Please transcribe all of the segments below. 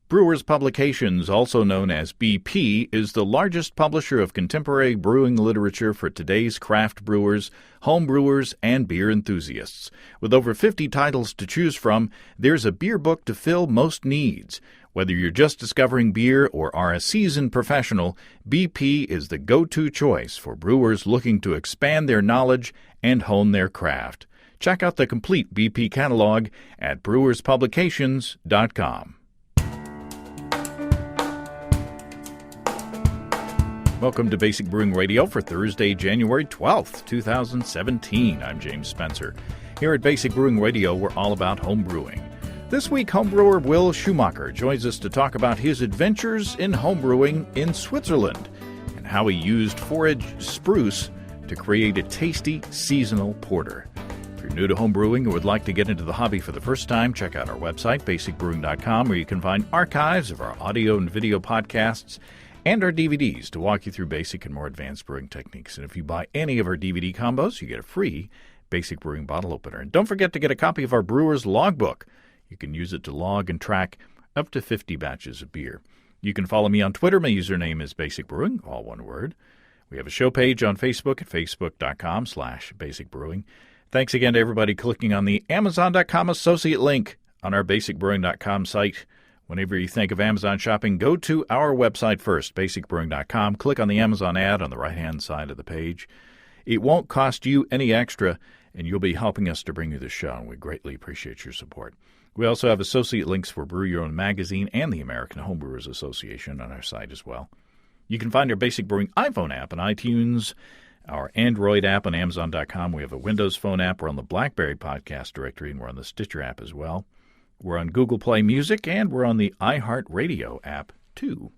Brewers Publications, also known as BP, is the largest publisher of contemporary brewing literature for today's craft brewers, home brewers, and beer enthusiasts. With over 50 titles to choose from, there's a beer book to fill most needs. Whether you're just discovering beer or are a seasoned professional, BP is the go-to choice for brewers looking to expand their knowledge and hone their craft. Check out the complete BP catalog at brewerspublications.com. Welcome to Basic Brewing Radio for Thursday, January 12th, 2017. I'm James Spencer. Here at Basic Brewing Radio, we're all about home brewing. This week, homebrewer Will Schumacher joins us to talk about his adventures in homebrewing in Switzerland and how he used foraged spruce to create a tasty seasonal porter. If you're new to homebrewing or would like to get into the hobby for the first time, check out our website, basicbrewing.com, where you can find archives of our audio and video podcasts and our DVDs to walk you through basic and more advanced brewing techniques. And if you buy any of our DVD combos, you get a free Basic Brewing bottle opener. And don't forget to get a copy of our Brewer's Logbook. You can use it to log and track up to 50 batches of beer. You can follow me on Twitter. My username is Basic Brewing, all one word. We have a show page on Facebook at facebook.com/Basic Brewing. Thanks again to everybody clicking on the Amazon.com associate link on our basicbrewing.com site. Whenever you think of Amazon shopping, go to our website first, basicbrewing.com. Click on the Amazon ad on the right-hand side of the page. It won't cost you any extra, and you'll be helping us to bring you the show, and we greatly appreciate your support. We also have associate links for Brew Your Own Magazine and the American Homebrewers Association on our site as well. You can find our Basic Brewing iPhone app on iTunes, our Android app on Amazon.com. We have a Windows Phone app. We're on the BlackBerry podcast directory, and we're on the Stitcher app as well. We're on Google Play Music, and we're on the iHeartRadio app, too.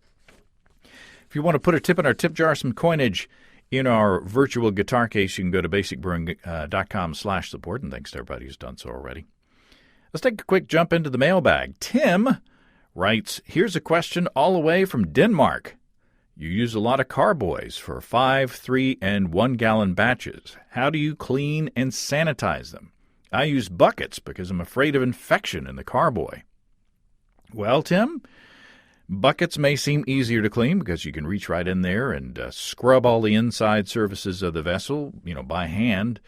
If you want to put a tip in our tip jar, some coinage in our virtual guitar case, you can go to basicbrewing.com/support, and thanks to everybody who's done so already. Let's take a quick jump into the mailbag. Tim writes, here's a question all the way from Denmark. You use a lot of carboys for 5, 3, and 1 gallon batches. How do you clean and sanitize them? I use buckets because I'm afraid of infection in the carboy. Well, Tim, buckets may seem easier to clean because you can reach right in there and scrub all the inside surfaces of the vessel, by hand.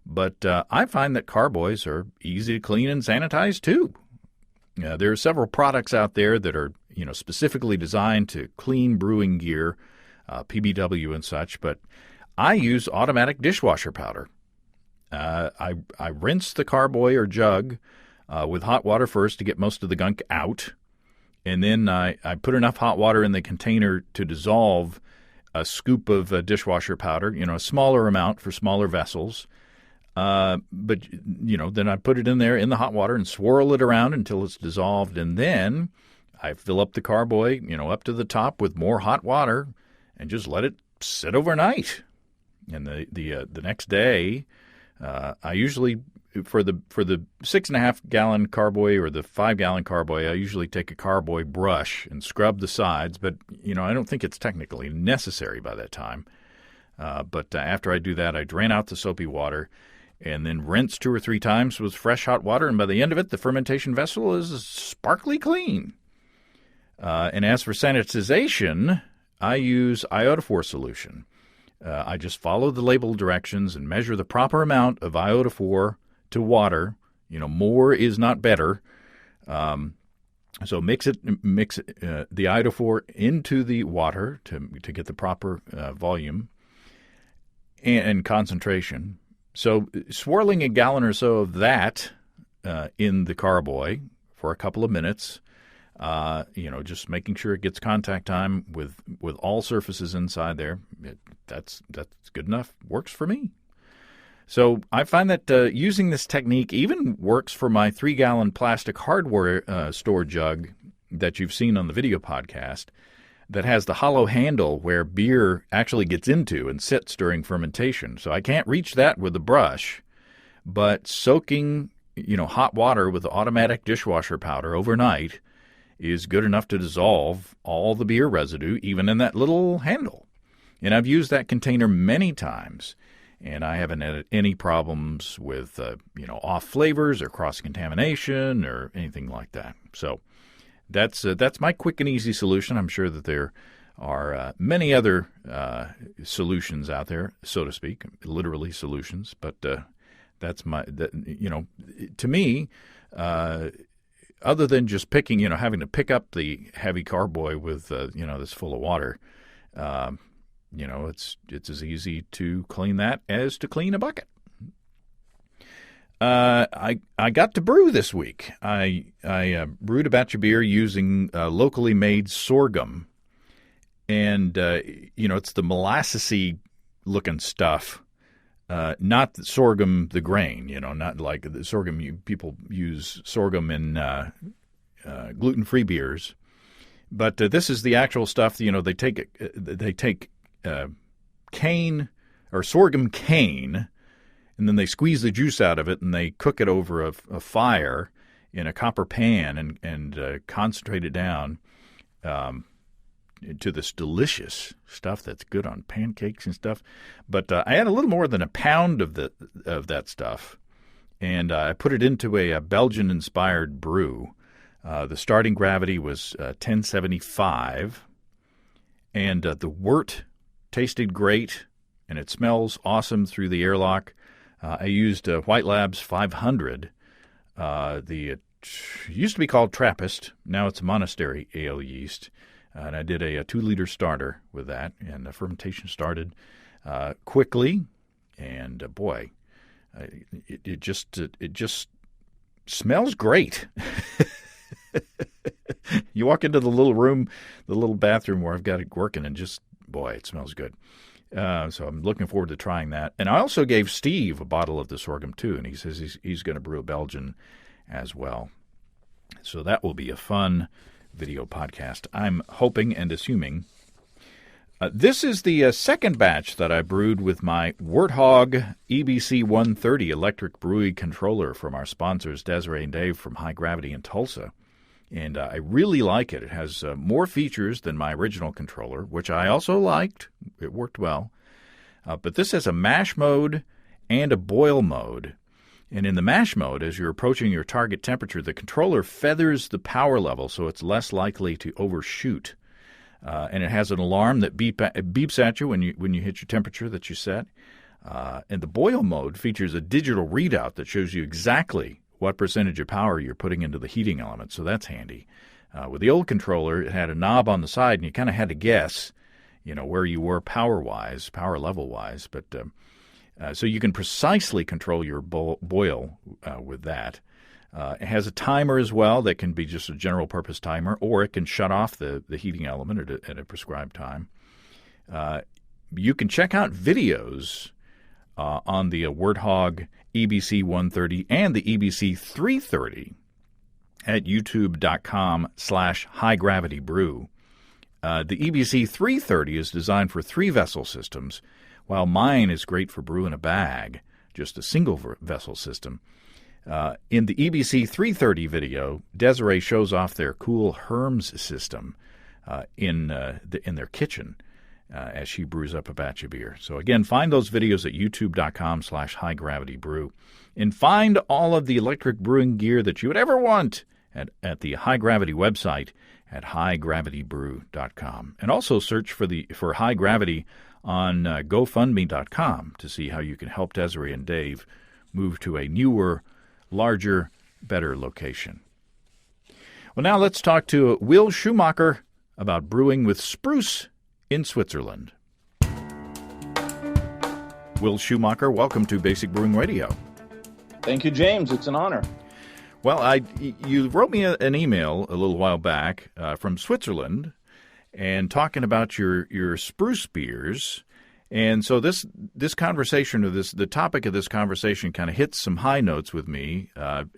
But I find that carboys are easy to clean and sanitize, too. There are several products out there that are, specifically designed to clean brewing gear, PBW and such, but I use automatic dishwasher powder. I rinse the carboy or jug with hot water first to get most of the gunk out, and then I put enough hot water in the container to dissolve a scoop of dishwasher powder, a smaller amount for smaller vessels. But then I put it in there in the hot water and swirl it around until it's dissolved, and then I fill up the carboy, up to the top with more hot water and just let it sit overnight. And the next day, I usually, for the 6.5 gallon carboy or the 5 gallon carboy, I usually take a carboy brush and scrub the sides, but, I don't think it's technically necessary by that time. But after I do that, I drain out the soapy water and then rinse 2 or 3 times with fresh hot water, and by the end of it, the fermentation vessel is sparkly clean. And as for sanitization, I use iodophor solution. I just follow the label directions and measure the proper amount of iodophor to water. More is not better. So mix the iodophor into the water to get the proper volume and concentration. So swirling a gallon or so of that in the carboy for a couple of minutes, just making sure it gets contact time with all surfaces inside there. That's good enough. Works for me. So I find that using this technique even works for my 3-gallon plastic hardware store jug that you've seen on the video podcast that has the hollow handle where beer actually gets into and sits during fermentation. So I can't reach that with a brush, but soaking, hot water with the automatic dishwasher powder overnight is good enough to dissolve all the beer residue, even in that little handle. And I've used that container many times, and I haven't had any problems with, off flavors or cross-contamination or anything like that. So that's my quick and easy solution. I'm sure that there are many other solutions out there, so to speak, literally solutions. But that's to me, other than just picking, having to pick up the heavy carboy with, that's full of water, it's as easy to clean that as to clean a bucket. I got to brew this week. I brewed a batch of beer using locally made sorghum. And, it's the molassesy looking stuff, not the sorghum, the grain, not like the sorghum. People use sorghum in gluten-free beers. But this is the actual stuff, they take cane or sorghum cane, and then they squeeze the juice out of it and they cook it over a fire in a copper pan and concentrate it down to this delicious stuff that's good on pancakes and stuff. But I had a little more than a pound of that stuff, and I put it into a Belgian-inspired brew. The starting gravity was 1075, and the wort tasted great, and it smells awesome through the airlock. I used White Labs 500. It used to be called Trappist. Now it's Monastery ale yeast. And I did a 2-liter starter with that, and the fermentation started quickly. And boy, it just smells great. You walk into the little room, the little bathroom where I've got it working, and just, boy, it smells good. So I'm looking forward to trying that. And I also gave Steve a bottle of the sorghum, too, and he says he's going to brew a Belgian as well. So that will be a fun video podcast, I'm hoping and assuming. This is the second batch that I brewed with my Warthog EBC 130 electric brewing controller from our sponsors, Desiree and Dave from High Gravity in Tulsa. And I really like it. It has more features than my original controller, which I also liked. It worked well. But this has a mash mode and a boil mode. And in the mash mode, as you're approaching your target temperature, the controller feathers the power level so it's less likely to overshoot. And it has an alarm that beeps at you when you hit your temperature that you set. And the boil mode features a digital readout that shows you exactly what percentage of power you're putting into the heating element, so that's handy. With the old controller, it had a knob on the side, and you kind of had to guess, where you were power level-wise. But so you can precisely control your boil with that. It has a timer as well that can be just a general-purpose timer, or it can shut off the heating element at a prescribed time. You can check out videos on the Warthog EBC 130 and the EBC 330 at youtube.com/highgravitybrew. The EBC 330 is designed for 3-vessel systems, while mine is great for brewing a bag, just a single-vessel system. In the EBC 330 video, Desiree shows off their cool Herms system in their kitchen as she brews up a batch of beer. So again, find those videos at youtube.com/highgravitybrew. And find all of the electric brewing gear that you would ever want at the High Gravity website at highgravitybrew.com. And also search for High Gravity on GoFundMe.com to see how you can help Desiree and Dave move to a newer, larger, better location. Well, now let's talk to Will Schumacher about brewing with Spruce in Switzerland. Will Schumacher, welcome to Basic Brewing Radio. Thank you, James. It's an honor. Well, you wrote me an email a little while back from Switzerland and talking about your Spruce beers. And so this conversation, or the topic of this conversation kind of hits some high notes with me.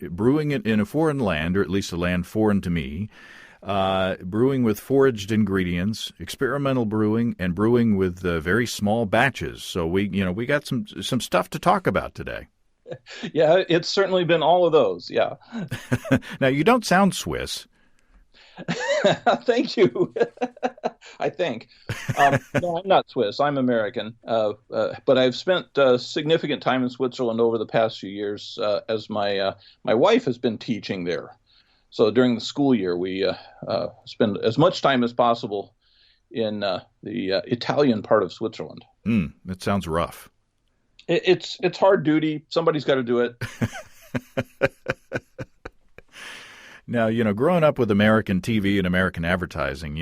Brewing it in a foreign land, or at least a land foreign to me. Brewing with foraged ingredients, experimental brewing, and brewing with very small batches. So we got some stuff to talk about today. Yeah, it's certainly been all of those. Yeah. Now you don't sound Swiss. Thank you. I think. No, I'm not Swiss. I'm American. But I've spent significant time in Switzerland over the past few years as my wife has been teaching there. So during the school year, we spend as much time as possible in the Italian part of Switzerland. That sounds rough. It's hard duty. Somebody's got to do it. Now, growing up with American TV and American advertising,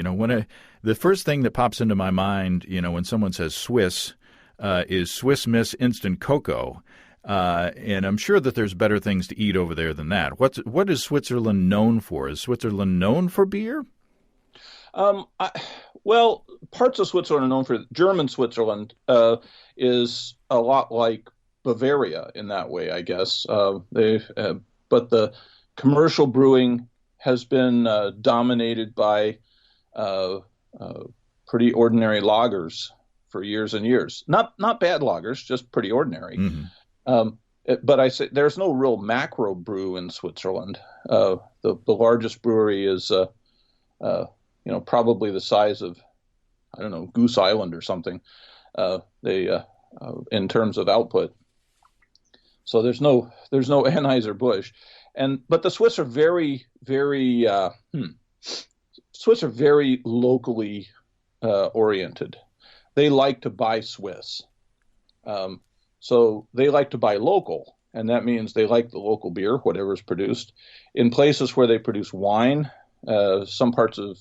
the first thing that pops into my mind, when someone says Swiss, is Swiss Miss Instant Cocoa. And I'm sure that there's better things to eat over there than that. What is Switzerland known for? Is Switzerland known for beer? Well, parts of Switzerland are known for. German Switzerland is a lot like Bavaria in that way, I guess. But the commercial brewing has been dominated by pretty ordinary lagers for years and years. Not bad lagers, just pretty ordinary. Mm-hmm. But I say there's no real macro brew in Switzerland. The largest brewery is probably the size of, I don't know, Goose Island or something. In terms of output. So there's no Anheuser-Busch. But the Swiss are very, very locally oriented. They like to buy Swiss. So they like to buy local, and that means they like the local beer, whatever's produced. In places where they produce wine, some parts of,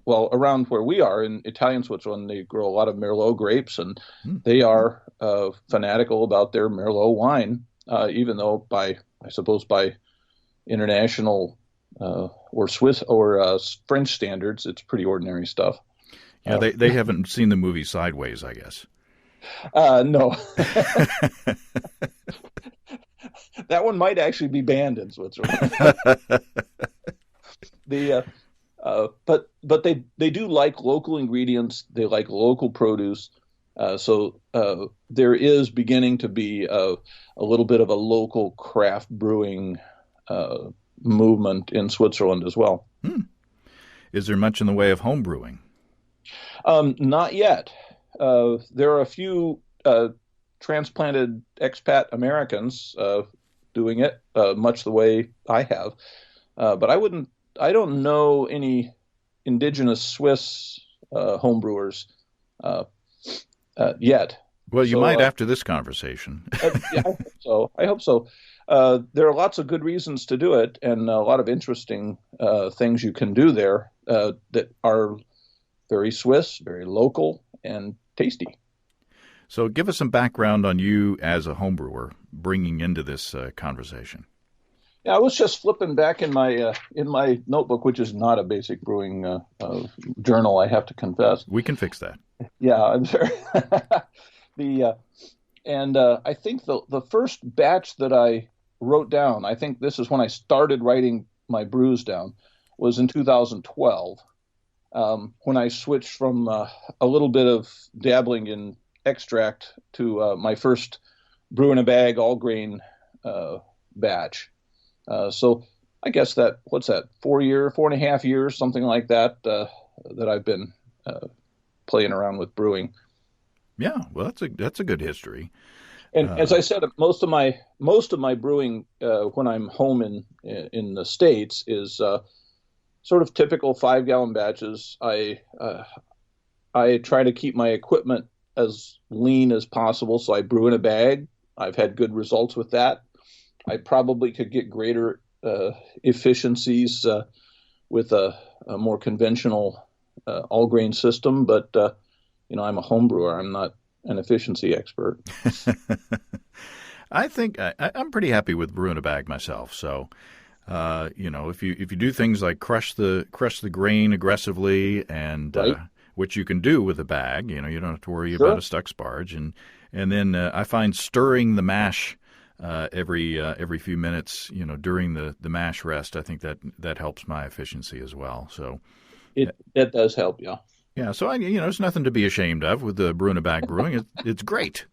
around where we are in Italian Switzerland, they grow a lot of Merlot grapes, and they are fanatical about their Merlot wine, even though by international or Swiss or French standards, it's pretty ordinary stuff. Yeah, they haven't seen the movie Sideways, I guess. No. That one might actually be banned in Switzerland. But they do like local ingredients. They like local produce. So there is beginning to be a little bit of a local craft brewing movement in Switzerland as well. Is there much in the way of home brewing? Not yet. There are a few transplanted expat Americans doing it, much the way I have. But I don't know any indigenous Swiss homebrewers yet. Well, you might after this conversation. Yeah, I hope so. There are lots of good reasons to do it, and a lot of interesting things you can do there that are very Swiss, very local, and tasty. So give us some background on you as a homebrewer bringing into this conversation. Yeah, I was just flipping back in my notebook, which is not a basic brewing journal, I have to confess. We can fix that. Yeah, I'm sorry. I think the first batch that I wrote down, I think this is when I started writing my brews down, was in 2012, when I switched from a little bit of dabbling in extract to my first brew in a bag all grain batch. So I guess what's that, 4.5 years, something like that, that I've been playing around with brewing. Yeah, well, that's a good history. And as I said, most of my brewing when I'm home in the States is sort of typical 5-gallon batches. I try to keep my equipment as lean as possible, so I brew in a bag. I've had good results with that. I probably could get greater efficiencies with a more conventional all grain system, but I'm a home brewer. I'm not an efficiency expert. I think I'm pretty happy with brewing a bag myself. So, if you do things like crush the grain aggressively, and right. Which you can do with a bag, you don't have to worry Sure. about a stuck sparge, and then I find stirring the mash every few minutes, during the mash rest, I think that helps my efficiency as well. So it does help, yeah. Yeah, so it's nothing to be ashamed of with the brewing a bag brewing. It's great.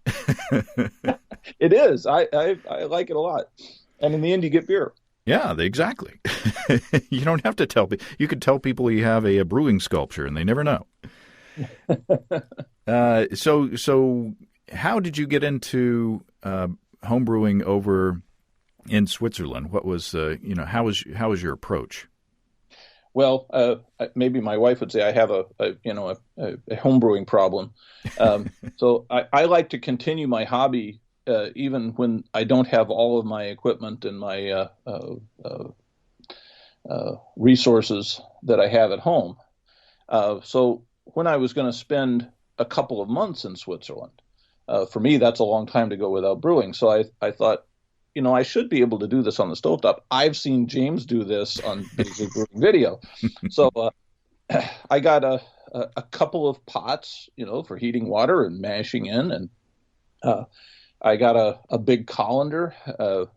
It is. I like it a lot, and in the end, you get beer. Yeah, exactly. You don't have to tell people. You could tell people you have a brewing sculpture, and they never know. So how did you get into home brewing over in Switzerland? What was how was your approach? Well, maybe my wife would say I have a homebrewing problem. So I like to continue my hobby even when I don't have all of my equipment and my resources that I have at home. So when I was going to spend a couple of months in Switzerland, for me, that's a long time to go without brewing. So I thought, I should be able to do this on the stovetop. I've seen James do this on Basic Brewing Video. So I got a couple of pots, for heating water and mashing in. And I got a big colander. I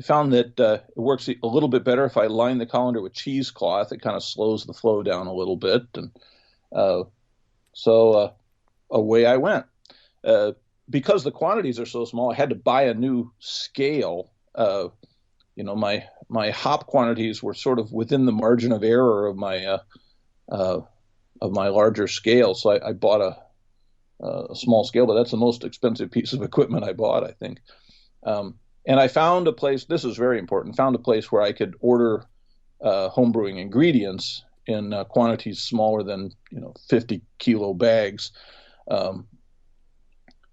found that it works a little bit better if I line the colander with cheesecloth. It kind of slows the flow down a little bit. And so away I went. Because the quantities are so small, I had to buy a new scale. My hop quantities were sort of within the margin of error of my larger scale, so I bought a small scale. But that's the most expensive piece of equipment I bought, I think. And I found a place. This is very important. Found a place where I could order homebrewing ingredients in quantities smaller than 50-kilo bags.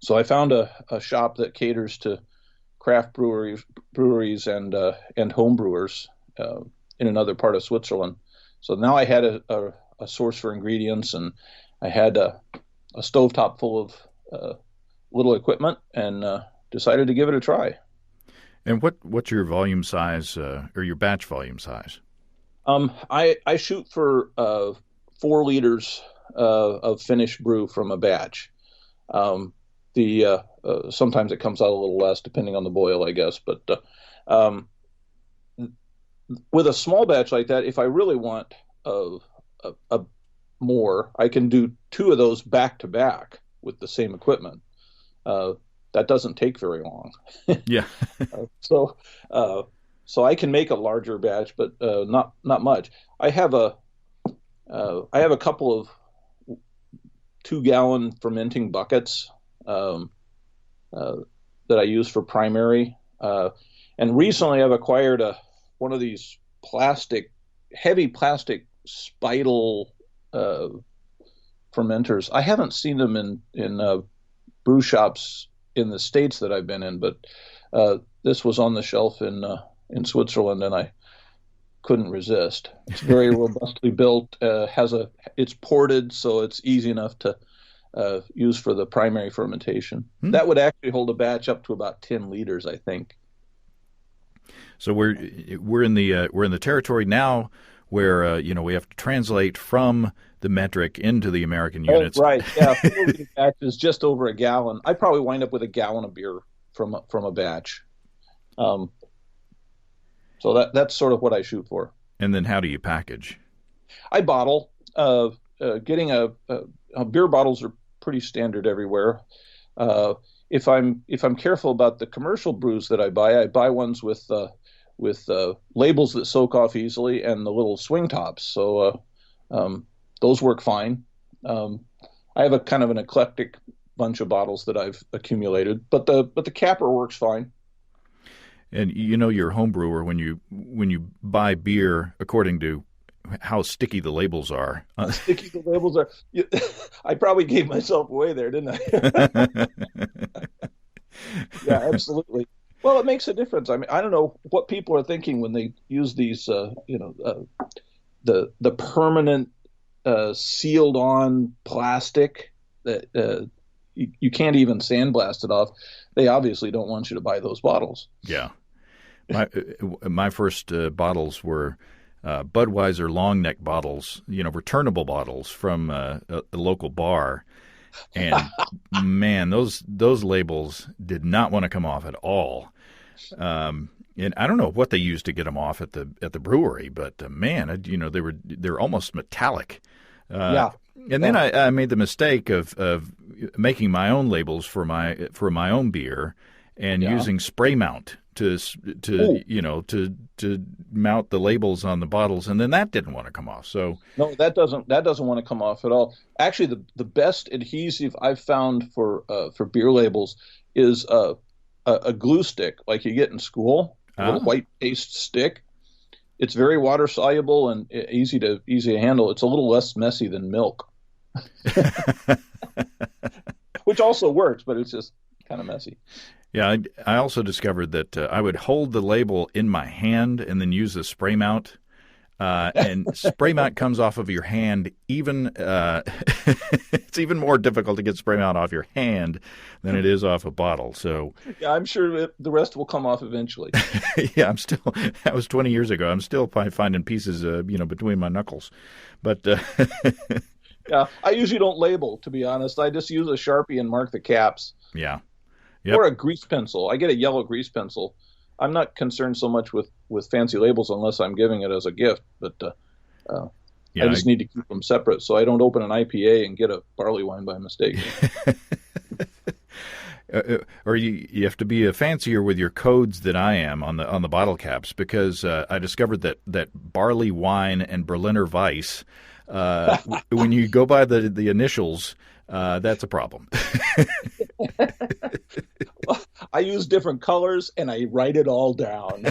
So I found a shop that caters to craft breweries and home brewers in another part of Switzerland. So now I had a source for ingredients, and I had a stovetop full of little equipment, and decided to give it a try. And what's your volume size or your batch volume size? I shoot for 4 liters of finished brew from a batch. Sometimes it comes out a little less depending on the boil, I guess. But with a small batch like that, if I really want a more, I can do 2 of those back to back with the same equipment. That doesn't take very long. Yeah. So I can make a larger batch, but not much. I have a couple of 2-gallon fermenting buckets that I use for primary. And recently I've acquired one of these heavy plastic spidal fermenters. I haven't seen them in brew shops in the States that I've been in, but this was on the shelf in Switzerland, and I couldn't resist. It's very robustly built. It's ported, so it's easy enough to use for the primary fermentation. That would actually hold a batch up to about 10 liters, I think. So we're in the territory now where we have to translate from the metric into the American units. Oh, right. Yeah, 4 liter batch is just over a gallon. I probably wind up with a gallon of beer from a batch. So that's sort of what I shoot for. And then how do you package? I bottle. Getting beer bottles are pretty standard everywhere. If I'm careful about the commercial brews that I buy ones with labels that soak off easily and the little swing tops. So those work fine. I have a kind of an eclectic bunch of bottles that I've accumulated, but the capper works fine. And you're a home brewer when you buy beer according to how sticky the labels are. How sticky the labels are. I probably gave myself away there, didn't I? Yeah, absolutely. Well, it makes a difference. I mean, I don't know what people are thinking when they use these, the permanent sealed on plastic that you can't even sandblast it off. They obviously don't want you to buy those bottles. Yeah. My first bottles were Budweiser long neck bottles, returnable bottles from a local bar. And man, those labels did not want to come off at all. And I don't know what they used to get them off at the brewery, but man, they're almost metallic. Yeah. And then I made the mistake of making my own labels for my own beer and using spray mount to mount the labels on the bottles, and then that didn't want to come off. So no, that doesn't want to come off at all. Actually, the best adhesive I've found for beer labels is a glue stick like you get in school. a little Ah. white paste stick. It's very water soluble and easy to handle. It's a little less messy than milk, which also works, but it's just kind of messy. Yeah, I also discovered that I would hold the label in my hand and then use the spray mount. And spray mount comes off of your hand even it's even more difficult to get spray mount off your hand than it is off a bottle. So Yeah, I'm sure the rest will come off eventually. yeah, that was 20 years ago. I'm still probably finding pieces between my knuckles. But Yeah, I usually don't label, to be honest. I just use a Sharpie and mark the caps. yeah. Yep. Or a grease pencil. I get a yellow grease pencil. I'm not concerned so much with fancy labels unless I'm giving it as a gift, but Yeah, I just need to keep them separate so I don't open an IPA and get a barley wine by mistake. or you have to be fancier with your codes than I am on the bottle caps, because I discovered that barley wine and Berliner Weiss, when you go by the initials, that's a problem. I use different colors and I write it all down.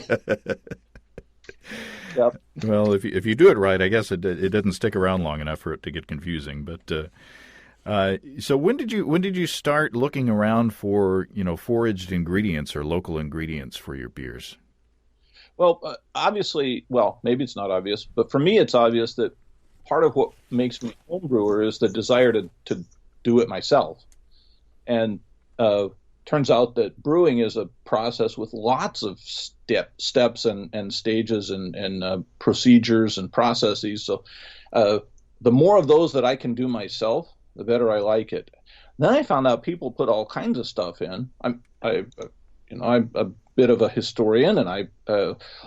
Yep. Well, if you do it right, I guess it doesn't stick around long enough for it to get confusing. But so when did you start looking around for foraged ingredients or local ingredients for your beers? Well, obviously, well, maybe it's not obvious, but for me, it's obvious that part of what makes me a home brewer is the desire to do it myself. And turns out that brewing is a process with lots of steps and stages and procedures and processes. So the more of those that I can do myself, the better I like it. Then I found out people put all kinds of stuff in. I'm a bit of a historian, and I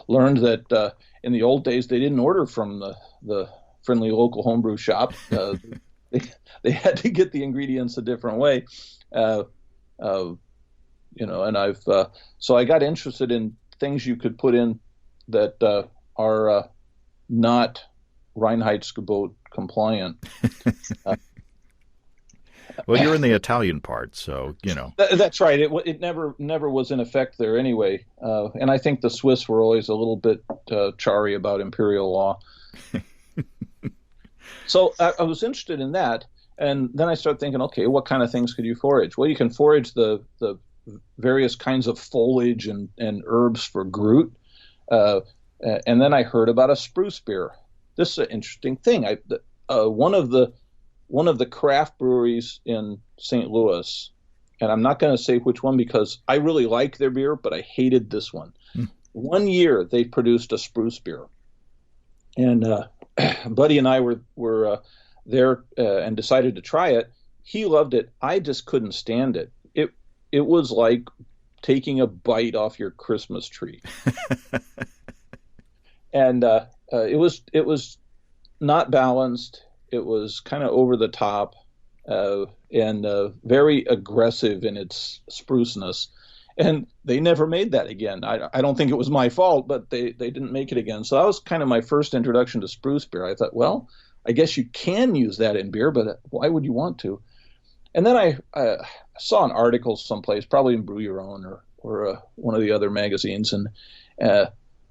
learned that in the old days they didn't order from the friendly local homebrew shop. They had to get the ingredients a different way. And I've so I got interested in things you could put in that are not Reinheitsgebot compliant. Well, you're in the Italian part, so That's right. It never was in effect there anyway, and I think the Swiss were always a little bit chary about imperial law. So I was interested in that, and then I started thinking, okay, what kind of things could you forage? Well, you can forage the various kinds of foliage and herbs for Groot, and then I heard about a spruce beer. This is an interesting thing. One of the craft breweries in St. Louis, and I'm not going to say which one because I really like their beer, but I hated this one. One year they produced a spruce beer, and Buddy and I were there and decided to try it. He loved it. I just couldn't stand it. It was like taking a bite off your Christmas tree, and it was not balanced. It was kind of over the top and very aggressive in its spruceness. And they never made that again. I don't think it was my fault, but they didn't make it again. So that was kind of my first introduction to spruce beer. I thought, well, I guess you can use that in beer, but why would you want to? And then I saw an article someplace, probably in Brew Your Own or one of the other magazines, and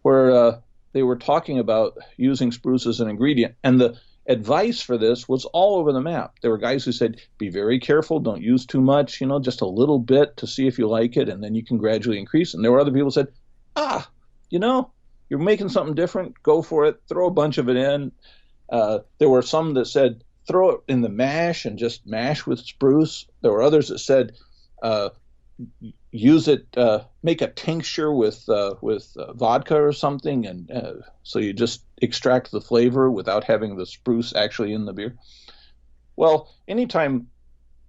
where they were talking about using spruce as an ingredient. And the advice for this was all over the map. There were guys who said, be very careful, don't use too much, just a little bit to see if you like it, and then you can gradually increase. And there were other people who said, you're making something different, go for it, throw a bunch of it in. There were some that said, throw it in the mash and just mash with spruce. There were others that said, use it, make a tincture with vodka or something, and so you just extract the flavor without having the spruce actually in the beer. Well, anytime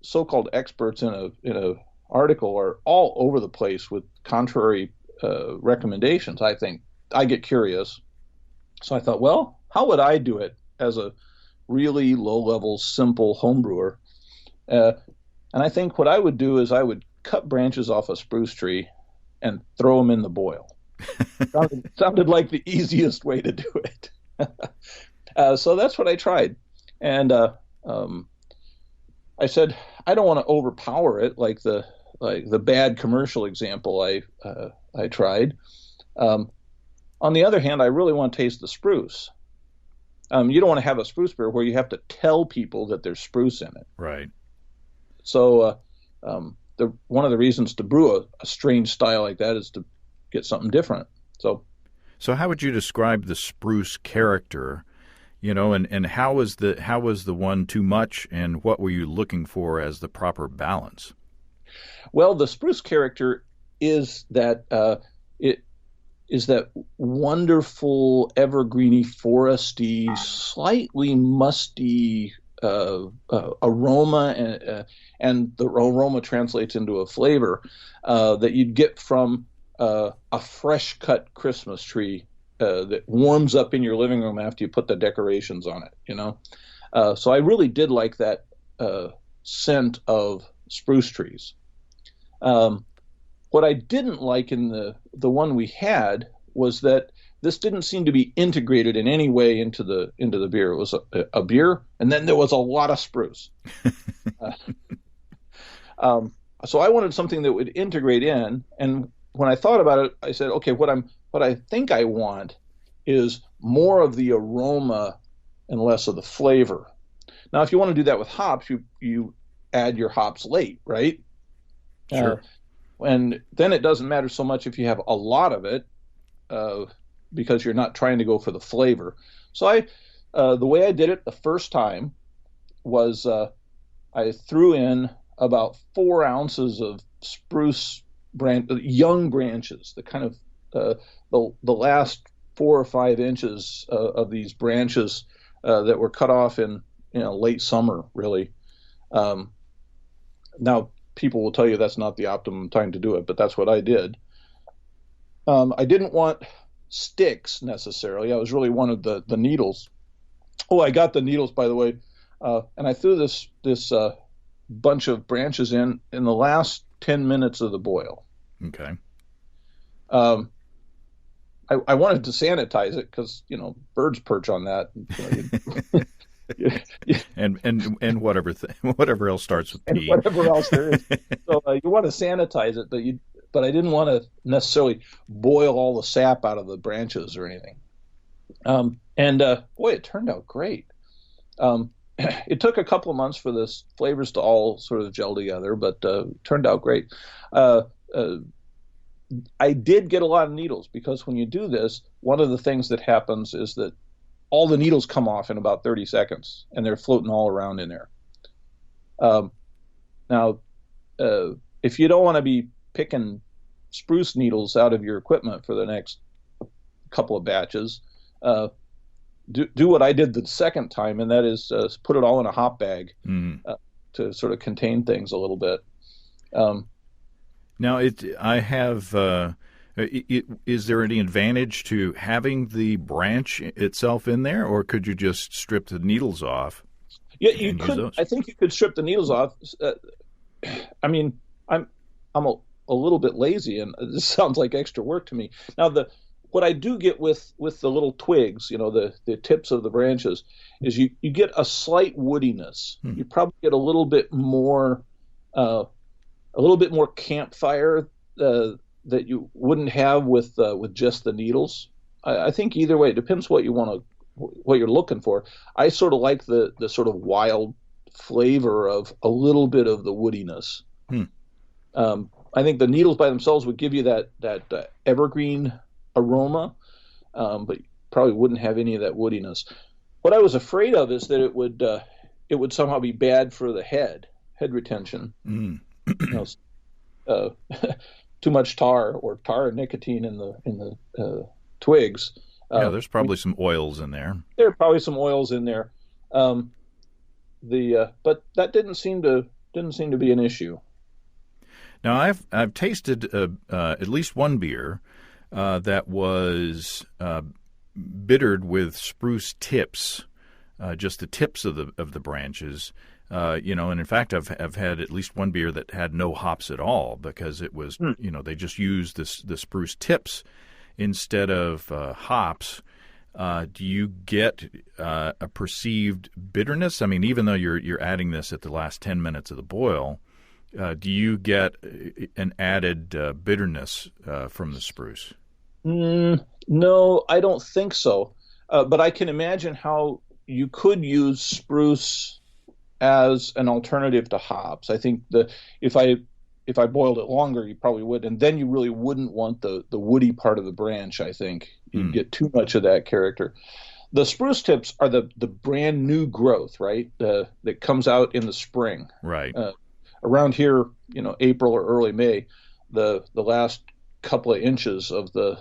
so-called experts in a article are all over the place with contrary recommendations, I think I get curious. So I thought, well, how would I do it as a really low-level, simple home brewer? And I think what I would do is I would cut branches off a spruce tree and throw them in the boil. Sounded like the easiest way to do it. So that's what I tried. And I said, I don't want to overpower it like the bad commercial example I tried. On the other hand, I really want to taste the spruce. You don't want to have a spruce beer where you have to tell people that there's spruce in it. Right. So one of the reasons to brew a strange style like that is to get something different. So how would you describe the spruce character? And how was the one too much, and what were you looking for as the proper balance? Well, the spruce character is that it is that wonderful evergreeny, foresty, slightly musty aroma, and the aroma translates into a flavor that you'd get from a fresh cut Christmas tree that warms up in your living room after you put the decorations on it. So I really did like that scent of spruce trees. What I didn't like in the one we had was that this didn't seem to be integrated in any way into the beer. It was a beer, and then there was a lot of spruce. So I wanted something that would integrate in. And when I thought about it, I said, okay, what I think I want is more of the aroma and less of the flavor. Now, if you want to do that with hops, you add your hops late, right? Sure. And then it doesn't matter so much if you have a lot of it, because you're not trying to go for the flavor. So the way I did it the first time was I threw in about 4 ounces of spruce young branches, the kind of the last 4 or 5 inches of these branches that were cut off in late summer, really. Now, people will tell you that's not the optimum time to do it, but that's what I did. I didn't want sticks necessarily. I was really wanted the needles. Oh, I got the needles, by the way, and I threw this bunch of branches in the last 10 minutes of the boil. Okay. I wanted to sanitize it because birds perch on that. And whatever else starts with P. And whatever else there is. So you want to sanitize it, but I didn't want to necessarily boil all the sap out of the branches or anything. Boy, it turned out great. It took a couple of months for the flavors to all sort of gel together, but it turned out great. I did get a lot of needles because when you do this, one of the things that happens is that all the needles come off in about 30 seconds, and they're floating all around in there. Now, if you don't want to be picking spruce needles out of your equipment for the next couple of batches, do what I did the second time, and that is put it all in a hop bag to sort of contain things a little bit. Now, is there any advantage to having the branch itself in there, or could you just strip the needles off? Yeah, you could. I think you could strip the needles off. I mean, I'm a little bit lazy, and this sounds like extra work to me. Now, what I do get with the little twigs, the tips of the branches, is you get a slight woodiness. You probably get a little bit more campfire that you wouldn't have with just the needles. I think either way, it depends what you're looking for. I sort of like the sort of wild flavor of a little bit of the woodiness. I think the needles by themselves would give you that evergreen aroma, but probably wouldn't have any of that woodiness. What I was afraid of is that it would somehow be bad for the head retention. Too much tar and nicotine in the twigs. Yeah, there's probably some oils in there. There are probably some oils in there. But that didn't seem to be an issue. Now I've tasted at least one beer that was bittered with spruce tips, just the tips of the branches. And in fact, I've had at least one beer that had no hops at all because it was, they just used the spruce tips instead of hops. Do you get a perceived bitterness? I mean, even though you're adding this at the last 10 minutes of the boil, do you get an added bitterness from the spruce? No, I don't think so. But I can imagine how you could use spruce as an alternative to hops. I think if I if I boiled it longer, you probably would, and then you really wouldn't want the woody part of the branch. I think you'd Hmm. get too much of that character. The spruce tips are the brand new growth, right? That comes out in the spring. Right. Around here, April or early May, the last couple of inches of the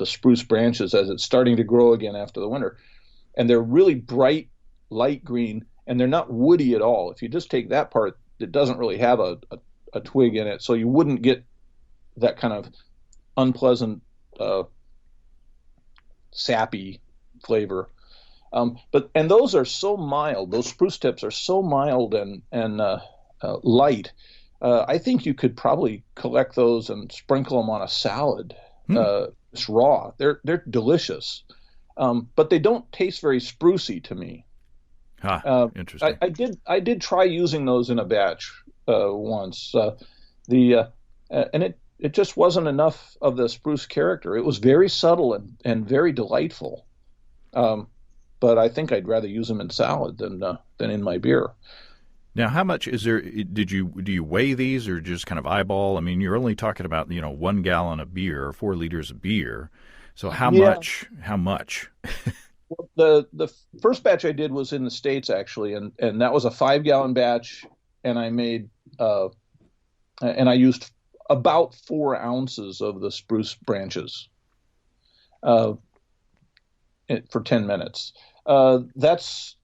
spruce branches as it's starting to grow again after the winter, and they're really bright light green, and they're not woody at all. If you just take that part, it doesn't really have a twig in it, so you wouldn't get that kind of unpleasant sappy flavor. But those are so mild. Those spruce tips are so mild and light. I think you could probably collect those and sprinkle them on a salad, Hmm. just raw. They're delicious, but they don't taste very sprucey to me. Ah, Uh, interesting. I did try using those in a batch once. The And it just wasn't enough of the spruce character. It was very subtle and very delightful. Um, but I think I'd rather use them in salad than in my beer. Now, how much is there? Do you weigh these or just kind of eyeball? I mean, you're only talking about 1 gallon of beer, 4 liters of beer. So how Yeah. much? How much? Well, the first batch I did was in the States actually, and that was a 5 gallon batch, and I used about 4 ounces of the spruce branches uh, for 10 minutes. That's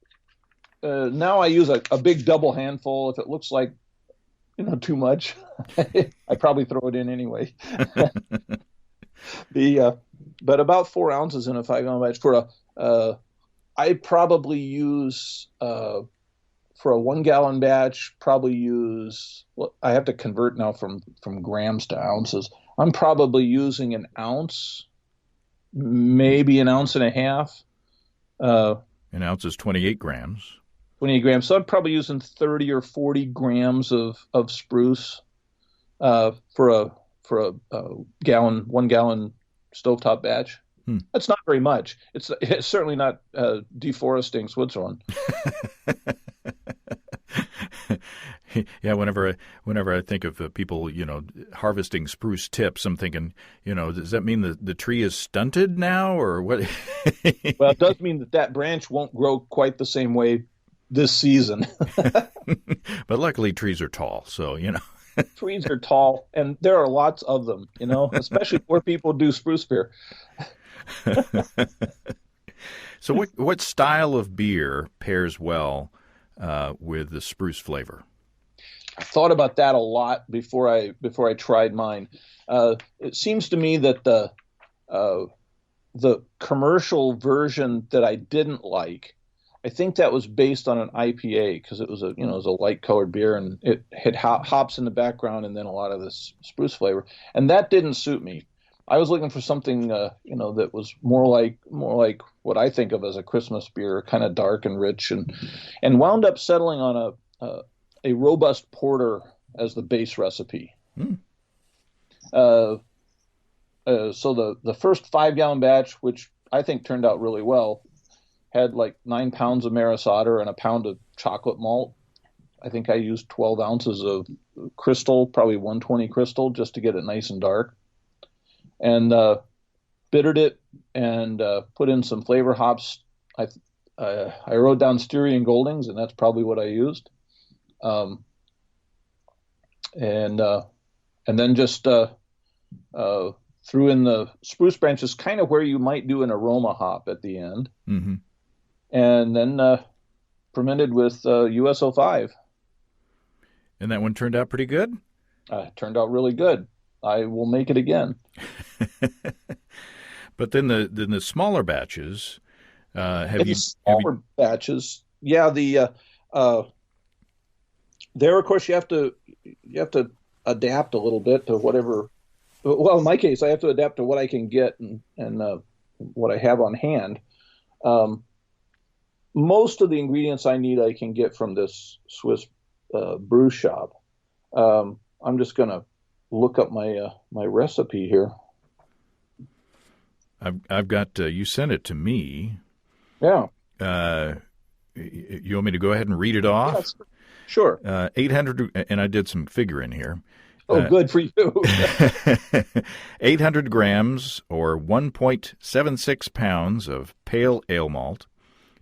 Now I use a big double handful. If it looks like too much, I probably throw it in anyway. The But about 4 ounces in a 5 gallon batch I probably use for a 1 gallon batch, probably use, well, I have to convert now from grams to ounces. I'm probably using an ounce, maybe an ounce and a half, uh, An ounce is 28 grams. 28 grams. So I'm probably using 30 or 40 grams of spruce for a 1 gallon stovetop batch. Hmm. That's not very much. It's certainly not deforesting Switzerland. Yeah, whenever I think of people, harvesting spruce tips, I'm thinking, does that mean the tree is stunted now or what? Well, it does mean that branch won't grow quite the same way this season. But luckily trees are tall, so. Trees are tall, and there are lots of them, especially where people do spruce beer. So what style of beer pairs well with the spruce flavor? I thought about that a lot before I tried mine. It seems to me that the commercial version that I didn't like, I think that was based on an IPA because it was it was a light colored beer and it had hops in the background and then a lot of this spruce flavor, and that didn't suit me. I was looking for something that was more like what I think of as a Christmas beer, kind of dark and rich, and wound up settling on a robust porter as the base recipe. Hmm. So the first 5 gallon batch, which I think turned out really well, had like 9 pounds of maris otter and a pound of chocolate malt. I think I used 12 ounces of crystal, probably 120 crystal, just to get it nice and dark. And bittered it and put in some flavor hops. I wrote down Styrian Goldings, and that's probably what I used. Um, and then just threw in the spruce branches, kind of where you might do an aroma hop at the end, Mm-hmm. and then fermented with USO5. And that one turned out pretty good. Turned out really good. I will make it again. But then the smaller batches, In the smaller batches, yeah, there of course you have to adapt a little bit to whatever. Well, in my case, I have to adapt to what I can get and what I have on hand. Um, Most of the ingredients I need I can get from this Swiss brew shop. I'm just gonna look up my recipe here. I've got you sent it to me. Yeah. You want me to go ahead and read it off? Yes. Sure. 800, and I did some figuring here. Oh, good for you. 800 grams or 1.76 pounds of pale ale malt,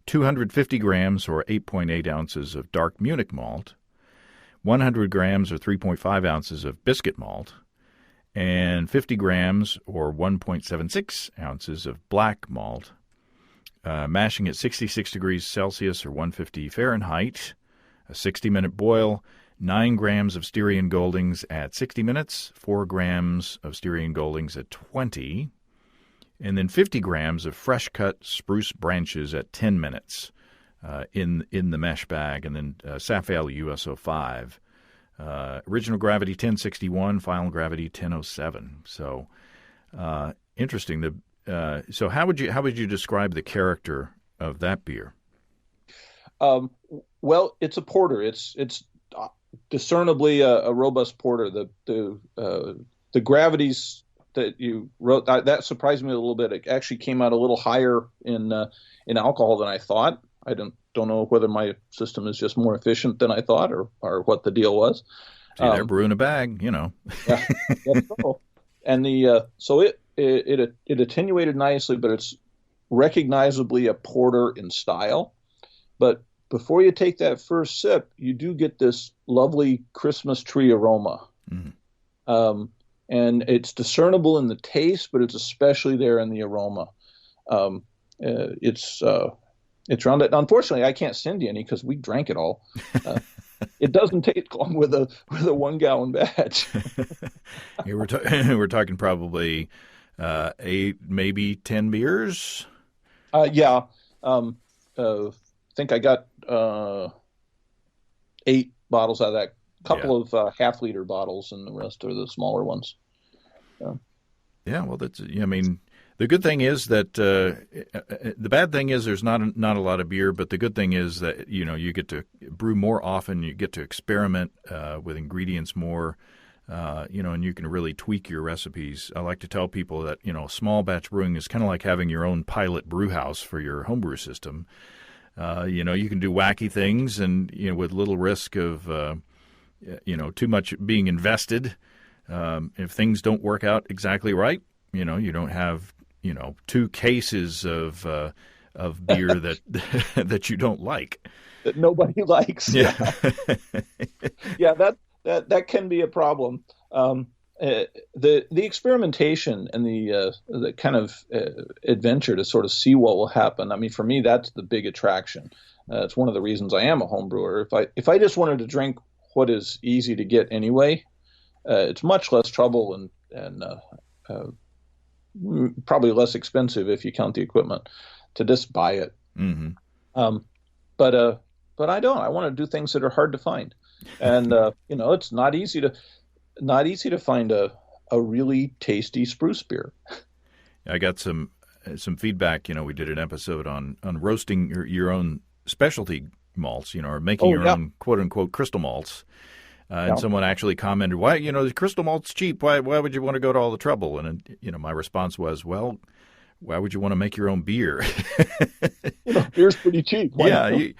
250 grams or 8.8 ounces of dark Munich malt, 100 grams or 3.5 ounces of biscuit malt, and 50 grams or 1.76 ounces of black malt, mashing at 66 degrees Celsius or 150 Fahrenheit, a 60-minute boil, 9 grams of Styrian Goldings at 60 minutes, 4 grams of Styrian Goldings at 20, and then 50 grams of fresh-cut spruce branches at 10 minutes in the mesh bag, and then Saf Ale USO5. Original gravity 1061, final gravity 1007. So interesting. So how would you describe the character of that beer? Well, it's a porter. It's discernibly a robust porter. The gravities that you wrote that surprised me a little bit. It actually came out a little higher in alcohol than I thought. I don't know whether my system is just more efficient than I thought, or what the deal was. See, they're brewing a bag, you know. Yeah, so. And so it attenuated nicely, but it's recognizably a porter in style. But before you take that first sip, you do get this lovely Christmas tree aroma. Mm. And it's discernible in the taste, but it's especially there in the aroma. It's around it. Unfortunately, I can't send you any because we drank it all. It doesn't take long with a 1 gallon batch. Yeah, we're talking probably 8, maybe 10 beers. Yeah. I think I got 8 bottles out of that. Couple of half-liter bottles, and the rest are the smaller ones. Yeah, well, that's. I mean, the good thing is that the bad thing is there's not a lot of beer, but the good thing is that you get to brew more often. You get to experiment with ingredients more. And you can really tweak your recipes. I like to tell people that small batch brewing is kind of like having your own pilot brew house for your homebrew system. You can do wacky things, and with little risk of too much being invested. If things don't work out exactly right, you don't have 2 cases of beer that you don't like, that nobody likes. Yeah, yeah, that can be a problem. The experimentation and the kind of adventure to sort of see what will happen. I mean, for me, that's the big attraction. It's one of the reasons I am a home brewer. If I just wanted to drink what is easy to get anyway, it's much less trouble and probably less expensive if you count the equipment to just buy it. Mm-hmm. But I don't. I want to do things that are hard to find, and it's not easy to find a really tasty spruce beer. I got some feedback. We did an episode on roasting your own specialty malts, or making your own quote unquote crystal malts. And someone actually commented, "Why, the crystal malt's cheap. Why would you want to go to all the trouble?" And my response was, "Well, why would you want to make your own beer? Beer's pretty cheap. You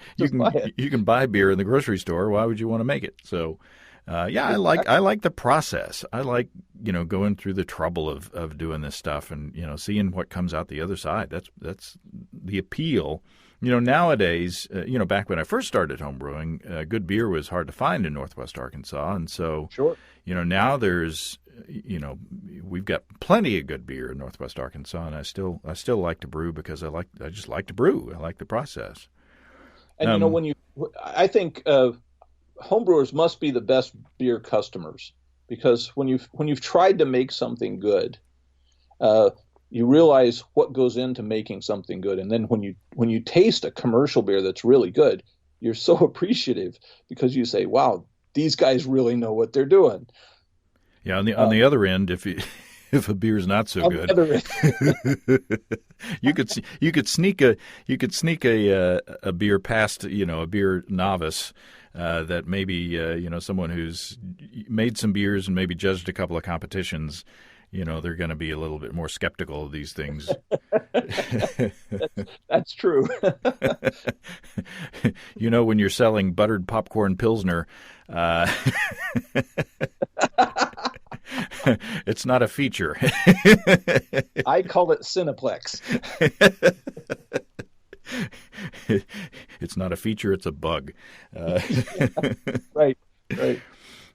can buy beer in the grocery store. Why would you want to make it?" So, I like the process. I like going through the trouble of doing this stuff and seeing what comes out the other side. That's the appeal. Nowadays, back when I first started homebrewing, good beer was hard to find in Northwest Arkansas, and so sure. Now there's we've got plenty of good beer in Northwest Arkansas, and I still like to brew because I just like to brew. I like the process. And I think homebrewers must be the best beer customers, because when you've tried to make something good, you realize what goes into making something good, and then when you taste a commercial beer that's really good, you're so appreciative because you say, "Wow, these guys really know what they're doing." Yeah, on the other end, if a beer's not so good, you could sneak a beer past a beer novice that maybe someone who's made some beers and maybe judged a couple of competitions. they're going to be a little bit more skeptical of these things. That's true. When you're selling buttered popcorn Pilsner, it's not a feature. I call it Cineplex. It's not a feature, it's a bug. Right.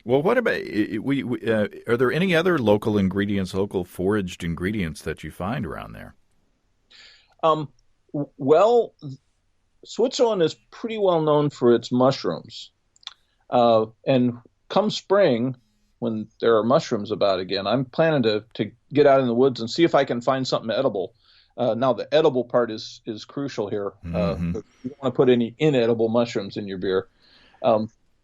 Well, what about are there any other local foraged ingredients that you find around there? Well, Switzerland is pretty well known for its mushrooms. And come spring, when there are mushrooms about again, I'm planning to get out in the woods and see if I can find something edible. Now, the edible part is crucial here. You don't want to put any inedible mushrooms in your beer.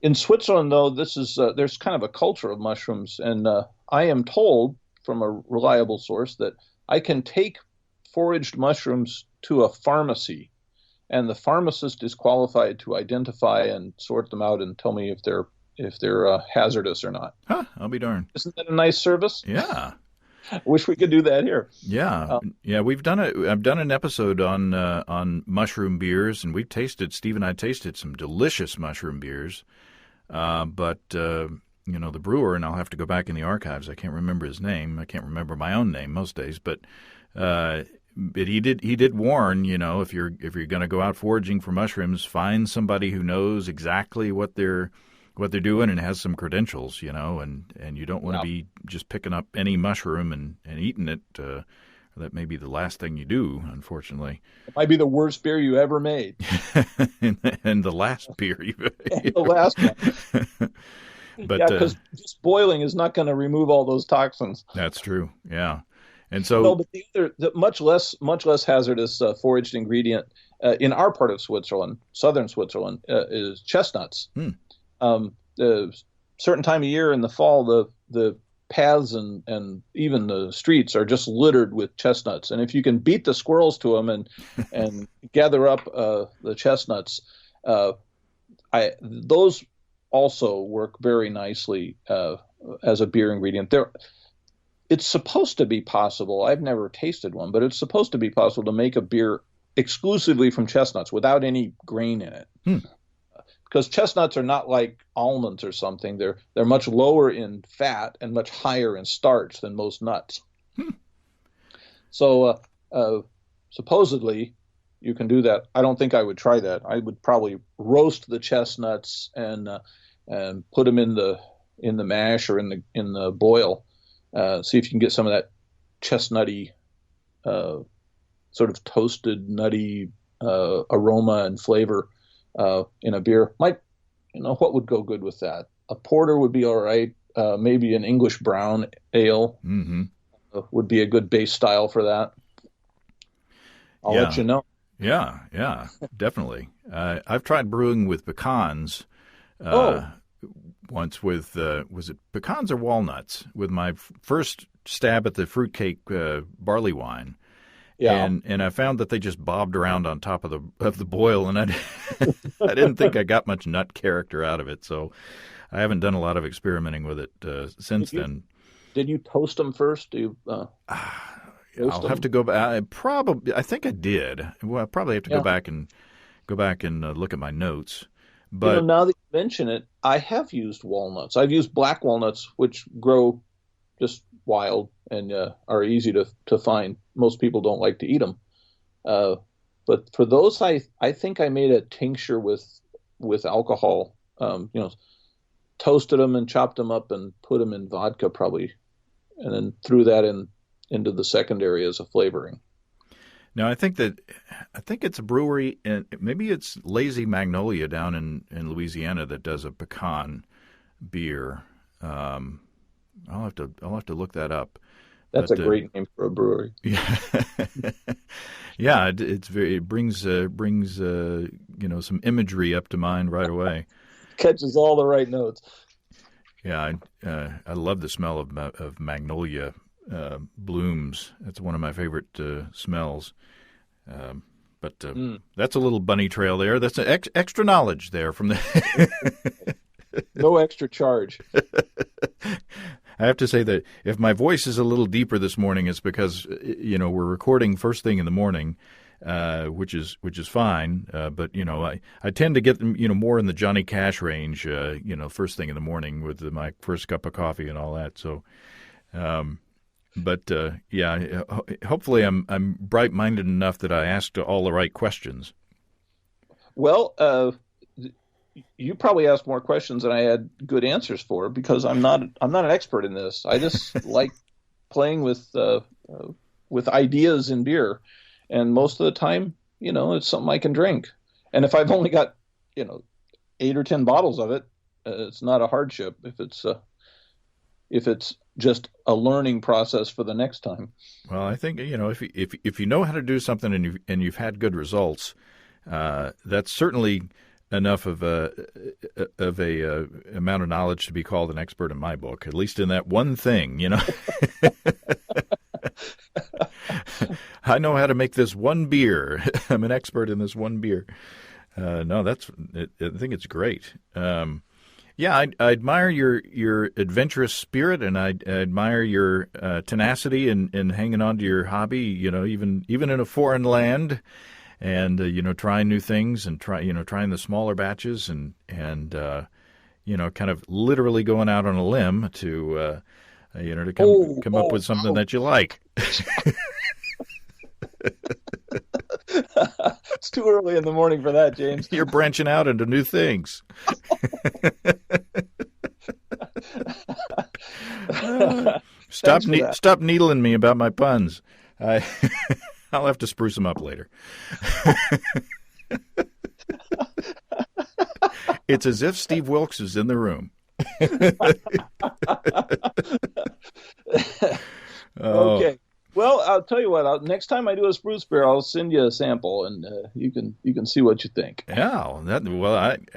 In Switzerland, though, there's kind of a culture of mushrooms, and I am told from a reliable source that I can take foraged mushrooms to a pharmacy, and the pharmacist is qualified to identify and sort them out and tell me if they're hazardous or not. Huh, I'll be darned. Isn't that a nice service? Yeah. I wish we could do that here. Yeah. I've done an episode on mushroom beers, and Steve and I tasted some delicious mushroom beers. But the brewer, and I'll have to go back in the archives. I can't remember his name. I can't remember my own name most days, but he did warn, if you're going to go out foraging for mushrooms, find somebody who knows exactly what they're doing and has some credentials, and you don't want to be just picking up any mushroom and eating it. That may be the last thing you do, unfortunately. It might be the worst beer you ever made. and the last beer you made. The last one. But because just boiling is not going to remove all those toxins. That's true. Yeah. And so, no, but the much less hazardous foraged ingredient in our part of Switzerland, southern Switzerland, is chestnuts. Certain time of year in the fall, the paths and even the streets are just littered with chestnuts. And if you can beat the squirrels to them and gather up the chestnuts, those also work very nicely as a beer ingredient. It's supposed to be possible. I've never tasted one, but it's supposed to be possible to make a beer exclusively from chestnuts without any grain in it. Because chestnuts are not like almonds or something. They're much lower in fat and much higher in starch than most nuts. So supposedly you can do that. I don't think I would try that. I would probably roast the chestnuts and put them in the mash or in the boil. See if you can get some of that chestnutty, sort of toasted, nutty aroma and flavor in a beer. What would go good with that? A porter would be all right. Maybe an English brown ale would be a good base style for that. I'll let you know. Yeah, definitely. I've tried brewing with pecans. Once with was it pecans or walnuts? With my first stab at the fruitcake barley wine. Yeah. And I found that they just bobbed around on top of the boil, and I didn't think I got much nut character out of it. So I haven't done a lot of experimenting with it since then. Did you toast them first? I'll have to go back. I think I did. Well, I probably have to go back and look at my notes. But now that you mention it, I have used walnuts. I've used black walnuts, which grow just wild and are easy to find. Most people don't like to eat them. But for those, I think I made a tincture with alcohol. Toasted them and chopped them up and put them in vodka probably, and then threw that into the secondary as a flavoring. Now, I think it's a brewery, and maybe it's Lazy Magnolia down in Louisiana that does a pecan beer. I'll have to look that up. That's a great name for a brewery. Yeah, yeah. It brings some imagery up to mind right away. Catches all the right notes. Yeah, I love the smell of magnolia blooms. That's one of my favorite smells. But that's a little bunny trail there. That's an extra knowledge there from the. No extra charge. I have to say that if my voice is a little deeper this morning, it's because, we're recording first thing in the morning, which is fine. But, I tend to get, more in the Johnny Cash range, first thing in the morning with my first cup of coffee and all that. So, hopefully I'm bright-minded enough that I asked all the right questions. Well, you probably asked more questions than I had good answers for, because I'm not an expert in this. I just like playing with ideas in beer, and most of the time, it's something I can drink. And if I've only got 8 or 10 bottles of it, it's not a hardship. If it's just a learning process for the next time. Well, I think if you know how to do something and you've had good results, that's certainly enough of a amount of knowledge to be called an expert in my book, at least in that one thing, I know how to make this one beer. I'm an expert in this one beer. I think it's great. I admire your adventurous spirit, and I admire your tenacity in hanging on to your hobby, even in a foreign land. And, trying new things and trying the smaller batches and kind of literally going out on a limb to come up with something that you like. It's too early in the morning for that, James. You're branching out into new things. Stop needling me about my puns. I'll have to spruce them up later. It's as if Steve Wilkes is in the room. Okay. Well, I'll tell you what. Next time I do a spruce beer, I'll send you a sample, and you can see what you think. Yeah.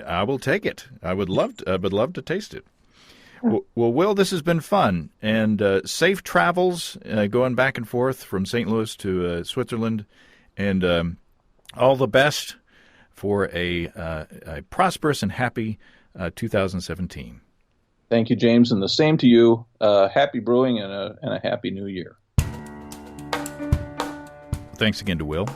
I will take it. I would love to taste it. Well, Will, this has been fun, and safe travels going back and forth from St. Louis to Switzerland, and all the best for a prosperous and happy 2017. Thank you, James, and the same to you. Happy brewing and a happy new year. Thanks again to Will.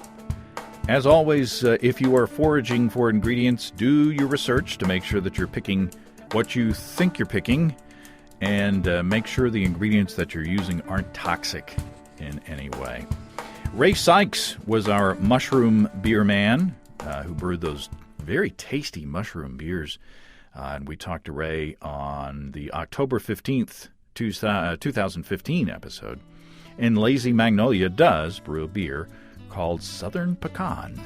As always, if you are foraging for ingredients, do your research to make sure that you're picking what you think you're picking, and make sure the ingredients that you're using aren't toxic in any way. Ray Sykes was our mushroom beer man who brewed those very tasty mushroom beers. And we talked to Ray on the October 15th, 2015 episode. And Lazy Magnolia does brew a beer called Southern Pecan,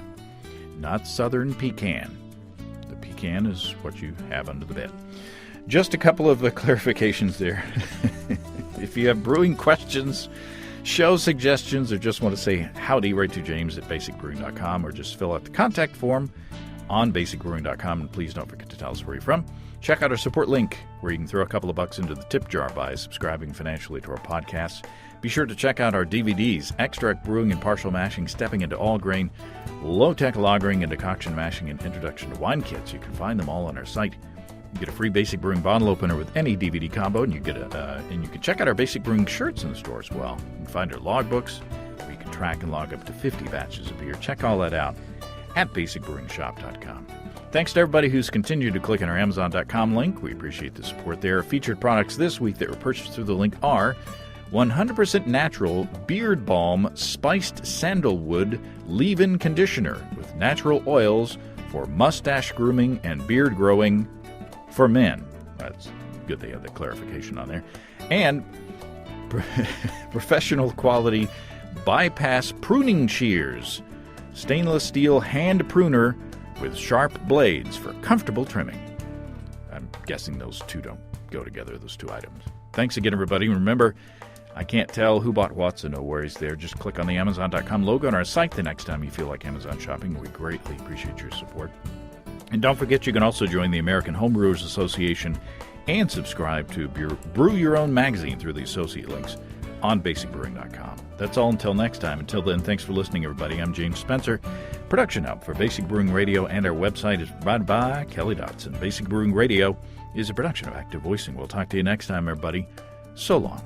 not Southern Pecan. The pecan is what you have under the bed. Just a couple of clarifications there. If you have brewing questions, show suggestions, or just want to say howdy, write to James at basicbrewing.com, or just fill out the contact form on basicbrewing.com. And please don't forget to tell us where you're from. Check out our support link, where you can throw a couple of bucks into the tip jar by subscribing financially to our podcasts. Be sure to check out our DVDs, Extract Brewing and Partial Mashing, Stepping into All Grain, Low-Tech Lagering and Decoction Mashing, and Introduction to Wine Kits. You can find them all on our site. You get a free Basic Brewing bottle opener with any DVD combo, and you can check out our Basic Brewing shirts in the store as well. You can find our logbooks, where you can track and log up to 50 batches of beer. Check all that out at basicbrewingshop.com. Thanks to everybody who's continued to click on our Amazon.com link. We appreciate the support there. Featured products this week that were purchased through the link are 100% natural Beard Balm Spiced Sandalwood Leave-In Conditioner with natural oils for mustache grooming and beard growing for men. That's good they have the clarification on there. And professional quality bypass pruning shears. Stainless steel hand pruner with sharp blades for comfortable trimming. I'm guessing those two don't go together, those two items. Thanks again, everybody. Remember, I can't tell who bought what, so no worries there. Just click on the Amazon.com logo on our site the next time you feel like Amazon shopping. We greatly appreciate your support. And don't forget, you can also join the American Homebrewers Association and subscribe to Brew Your Own magazine through the associate links on basicbrewing.com. That's all until next time. Until then, thanks for listening, everybody. I'm James Spencer. Production help for Basic Brewing Radio and our website is provided by Kelly Dotson. Basic Brewing Radio is a production of Active Voicing. We'll talk to you next time, everybody. So long.